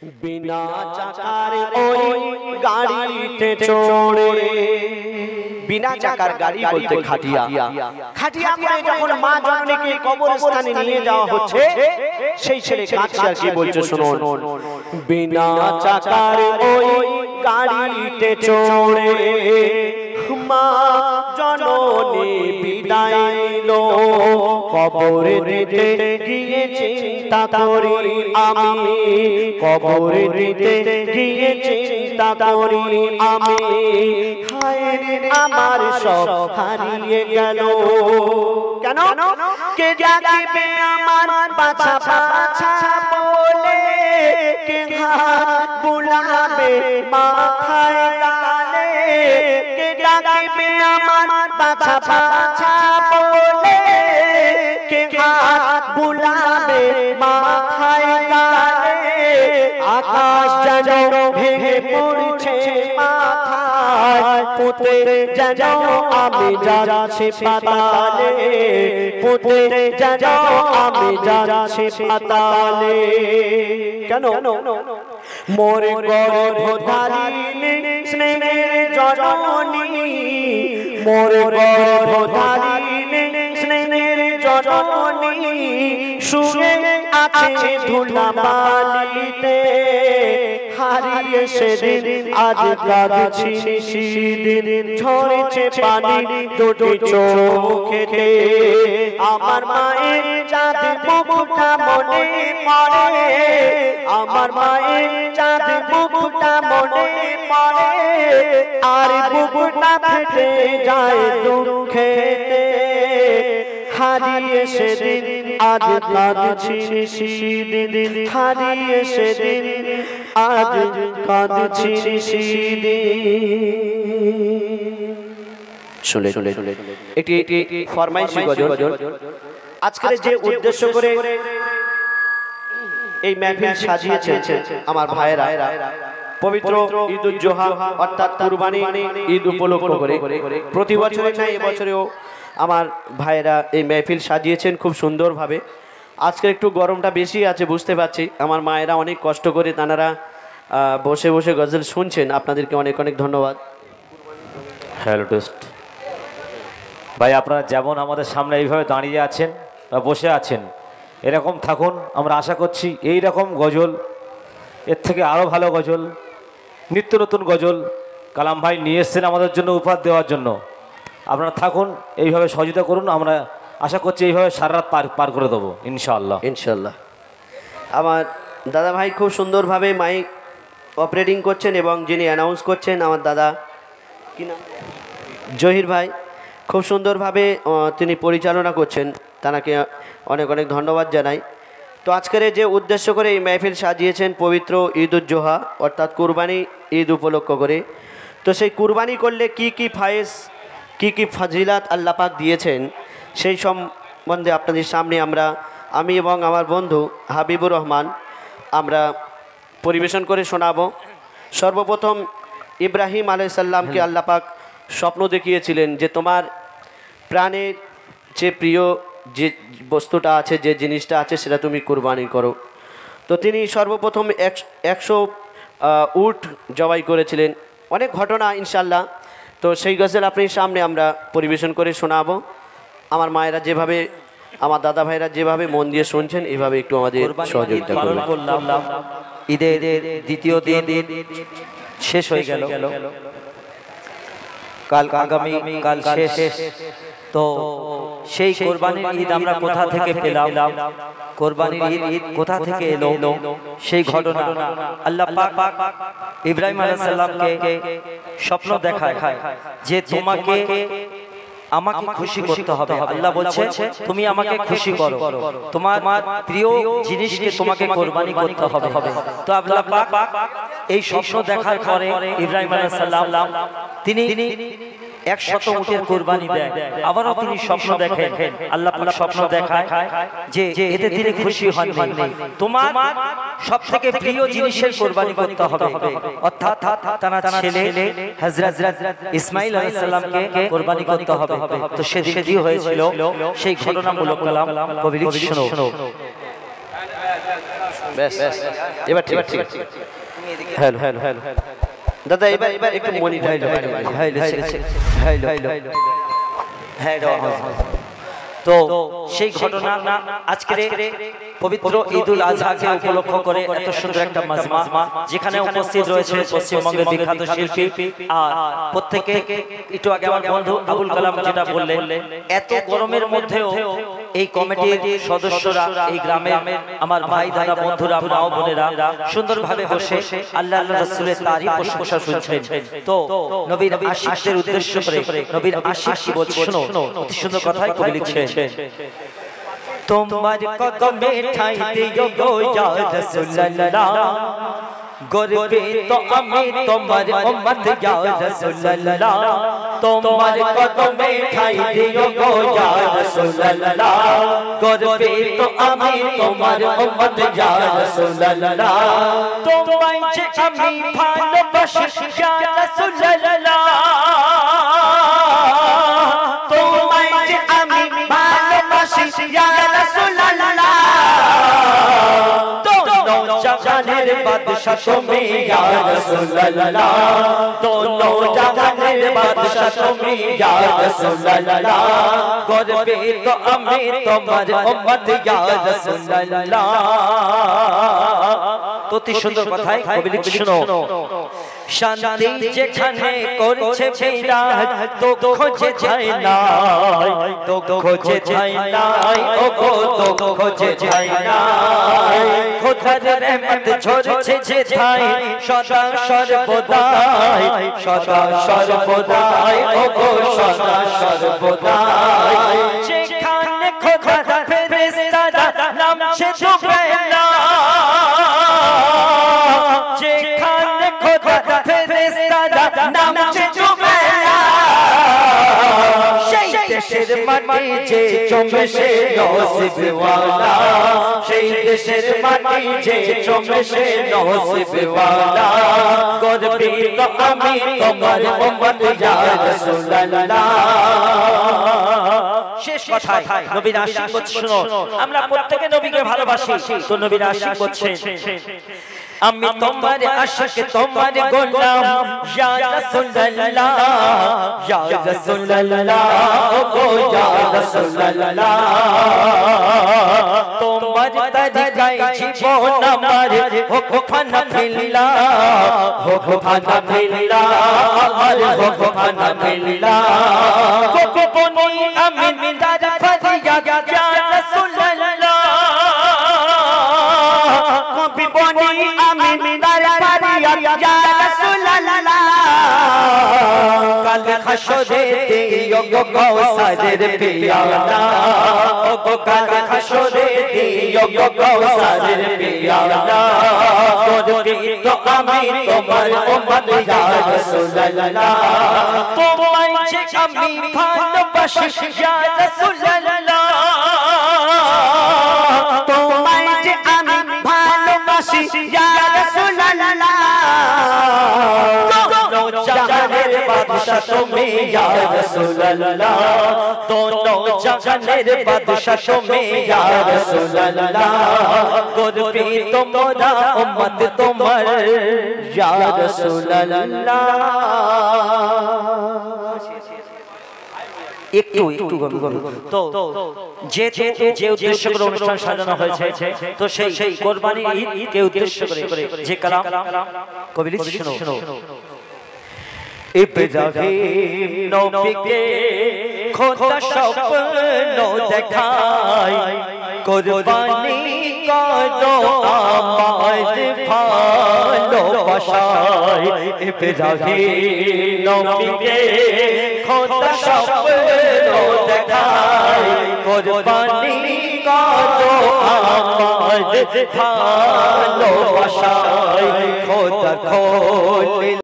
बिना चाकार ओई गाड़ीते चढ़े बिना चाकार गाड़ी बोलते खाटिया खाटिया করে যখন মা জননীকে কবরস্থানে নিয়ে যাওয়া হচ্ছে সেই ছেলে কাঁদছে আর কি বলছে শুনুন বিনা চাকার ওই গাড়িতে চড়ে মা জননী বিদায় নিলো কবরে দিতে গিয়ে চিন্তা করি আমি কবরে দিতে গিয়ে চিন্তা করি আমি হায় রে আমার সব হারিয়ে গেল কেন কে ডাকবে আমার পাছা পাছা বলে কে হাত বুলাবে মাথায় গালে কে ডাকবে আমার পাছা পাছা বলে কে হাত বুলাবে মাথায় গালে আকাশ যেন ভেঙে পড়ছে মাথায় পুঁতে যেন আমি যাচ্ছি পাতালে পুঁতে যেন আমি যাচ্ছি পাতালে কেন মোর গর্ভধারিণী স্নেহের জননী মোর গর্ভধারিণী স্নেহের জননী শুয়ে আছে ধুলাবালিতে হারিয়ে সেদিন আজ কাঁদছি সেদিন ঝরেছে পানি দুটি চোখেতে আমার মায়ের চাঁদ মুখটা মনে পড়ে আমার মায়ের চাঁদ মুখটা মনে পড়ে আর বুকটা ফেটে যায় দুঃখেতে হারিয়ে সেদিন আজ কাঁদছি সেদিন হারিয়ে সেদিন আজ কাঁদছি সেদিন শুনে এটি ফরমাইশি গজল আজকের যে উদ্দেশ্য করে এই মাহফিল সাজিয়েছেন আমার ভাইরা পবিত্র ঈদুল জোহা অর্থাৎ কুরবানি ঈদ উপলক্ষ করে প্রতি বছরে না এই বছরেও আমার ভাইরা এই মাহফিল সাজিয়েছেন খুব সুন্দরভাবে আজকে একটু গরমটা বেশি আছে বুঝতে পারছি আমার মায়েরা অনেক কষ্ট করে তারা বসে বসে গজল শুনছেন আপনাদেরকে অনেক অনেক ধন্যবাদ হ্যালো টেস্ট ভাই আপনারা যেমন আমাদের সামনে এইভাবে দাঁড়িয়ে আছেন বা বসে আছেন এরকম থাকুন আমরা আশা করছি এই রকম গজল এর থেকে আরও ভালো গজল নিত্য নতুন গজল কালাম ভাই নিয়ে এসছেন আমাদের জন্য উপহার দেওয়ার জন্য আপনারা থাকুন এইভাবে সহযোগিতা করুন আমরা আশা করছি এইভাবে সারা রাত পার করে দেবো ইনশাআল্লাহ ইনশাআল্লাহ আমার দাদা ভাই খুব সুন্দরভাবে মাইক অপারেটিং করছেন এবং যিনি অ্যানাউন্স করছেন আমার দাদা কি নাম জহির ভাই খুব সুন্দরভাবে তিনি পরিচালনা করছেন তাকে অনেক অনেক ধন্যবাদ জানাই তো আজকের যে উদ্দেশ্য করে এই মাহফিল সাজিয়েছেন পবিত্র ঈদুল জোহা অর্থাৎ কুরবানি ঈদ উপলক্ষ করে তো সেই কুরবানি করলে কি কি ফায়েজ কি কি ফাজিলাত আল্লাহ পাক দিয়েছেন সেই সম্বন্ধে আপনাদের সামনে আমি এবং আমার বন্ধু হাবিবুর রহমান আমরা পরিবেশন করে শোনাবো সর্বপ্রথম ইব্রাহিম আলাইহিস সালামকে আল্লাহ পাক স্বপ্ন দেখিয়েছিলেন যে তোমার প্রাণের যে প্রিয় যে বস্তুটা আছে যে জিনিসটা আছে সেটা তুমি কুরবানি করো তো তিনি সর্বপ্রথম 100 উট জবাই করেছিলেন অনেক ঘটনা ইনশাআল্লাহ তো সেই গজল আপনার সামনে আমরা পরিবেশন করে শোনাবো আমার মায়েরা যেভাবে আমার দাদা ভাইরা যেভাবে মন দিয়ে শুনছেন এইভাবে একটু আমাদের সহযোগিতা করুন ঈদের দ্বিতীয় দিন শেষ হয়ে গেল কাল আগামী কাল শেষ তো সেই কোরবানির ঈদ আমরা কোথা থেকে পেলাম কোরবানির ঈদ কোথা থেকে এলো সেই ঘটনা আল্লাহ পাক ইব্রাহিম আলাইহিস সালামকে স্বপ্ন দেখায় যে তোমাকে আমাকে খুশি করতে হবে আল্লাহ বলছে তুমি আমাকে খুশি করো তোমার প্রিয় জিনিসকে তোমাকে কুরবানি করতে হবে তো আল্লাহ পাক এই স্বপ্ন দেখার পরে ইব্রাহিম আলাইহিস সালাম তিনি 100 উটের কুরবানি দেন আবারও তিনি স্বপ্ন দেখেন আল্লাহ পাক স্বপ্ন দেখায় যে এতে তিনি খুশি হন তোমার সবথেকে প্রিয় জিনিসের কুরবানি করতে হবে অর্থাৎ তার ছেলে হযরত ইসমাঈল আলাইহিস সালামকে কুরবানি করতে হবে তো সেদিন কি হয়েছিল সেই ঘটনামূলক কালাম কবি লিখছেন ব্যাস এবার ঠিক ঠিক হ্যালো হ্যালো হ্যালো দাদা এবার এবার একটু মনিটর তো সেই ঘটনা আজকে পবিত্র ঈদুল আজহাকে উপলক্ষ করে এত সুন্দর একটা মাজমা যেখানে উপস্থিত রয়েছে পশ্চিমবঙ্গের বিখ্যাত শিল্পী আর প্রত্যেকে একটু আগে আমার বন্ধু আবুল কালাম যেটা বললেন এত গরমের মধ্যেও এই কমিটির সদস্যরা এই গ্রামের আমার ভাই দাদা বন্ধুরা মা ও বোনেরা সুন্দরভাবে বসে আল্লাহ আল্লাহ রাসূলের তারিফ প্রশংসা শুনছেন। তো নবীর আশিকদের উদ্দেশ্য করে নবীর আশিক কি বলছে শোনো, অতি সুন্দর কথাই কবি লিখছেন। তোমার কদমে ঠাই দিও গো ইয়া রাসূলুল্লাহ, গর্বে তো আমি তোমার উম্মত ইয়া রাসূলুল্লাহ, তোমার কদমে ঠাই দিও গো ইয়া রাসূলুল্লাহ, গর্বে তো আমি তোমার উম্মত ইয়া রাসূলুল্লাহ, তোমায় যে আমি ভালোবাসি ইয়া রাসূলুল্লাহ, তোমায় যে আমি ভালোবাসি ইয়া রাসূলুল্লাহ, दोनों जहानेर बादशाह तुमी या रसूलल्लाह, दोनों जहानेर बादशाह तुमी या रसूलल्लाह, गौरबे तो আমি তোমার উম্মত ইয়া রাসূলুল্লাহ। অতি সুন্দর কথাই কবি লিখছে শোনো, শান্তি যেখানে করছে বিরাজ দুঃখ যে যায় না, দুঃখ যে যায় না, ও গো দুঃখ যে যায় না, খোদার রহমত ঝরছে যে ঠাই সদা সর্বদাই, সদা সর্বদাই, ও গো সদা সর্বদাই, যেখানে খোদার ফেরেশতারা নামছে ডুবে না, যেখানে খোদার ফেরেশতারা নামছে ডুবে না, সেই দেশের মাটি যে জমে সে নসিবওয়ালা, সেই দেশের মাটি যে জমে সে নসিবওয়ালা, গর্বিত আমি তোমার উম্মত ইয়া রাসূলুল্লাহ। শেষ কথায় নবীর আশিক বলছে শোনো, আমরা প্রত্যেকে নবীকে ভালোবাসি, তো নবীর আশিক বলছে আমি তোমার আশিক তোমার গোলাম ইয়া রাসূলুল্লাহ, ইয়া রাসূলুল্লাহ, ও গো ইয়া রাসূলুল্লাহ, তোমার তরিকায় জীবন আমার হোক ফানা ফিল্লাহ, হোক ফানা ফিল্লাহ, আমার হোক ফানা ফিল্লাহ, গোপনে আমি তার ফরিয়াদ ইয়া রাসূলুল্লাহ, গোপনে আমি তার ফরিয়াদ ইয়া রাসূলুল্লাহ, কাল হাসরে দিও গো কাউসারের পিয়ালা, ও গো কাল হাসরে দিও গো কাউসারের পিয়ালা, গর্বিত আমি তোমার উম্মত ইয়া রাসূলুল্লাহ, তোমায় যে আমি ভালোবাসি ইয়া রাসূলুল্লাহ, তোমায় যে আমি ভালোবাসি ইয়া রাসূলুল্লাহ, दोनों जहानेर बादशाह तुमी या रसूलल्लाह, दोनों जहानेर बादशाह तुमी या रसूलल्लाह, गौरबी तुम्हारा उम्मत तुम्हार या रसूलल्लाह। একটু তো যে উদ্দেশ্য করে অনুষ্ঠান সাজানো হয়েছে, তো সেই কোরবানি ঈদকে উদ্দেশ্য করে যে কালাম কবি লিখছে শোনো, ইব্রাহিম নবীকে খোদা স্বপ্ন দেখায়, কোরবানি করো আমার ভালোবাসায়, ইব্রাহিম নবীকে খোদা স্বপ্ন দেখায়, কোরবানি করো আমার ভালোবাসায়, খোদা খোল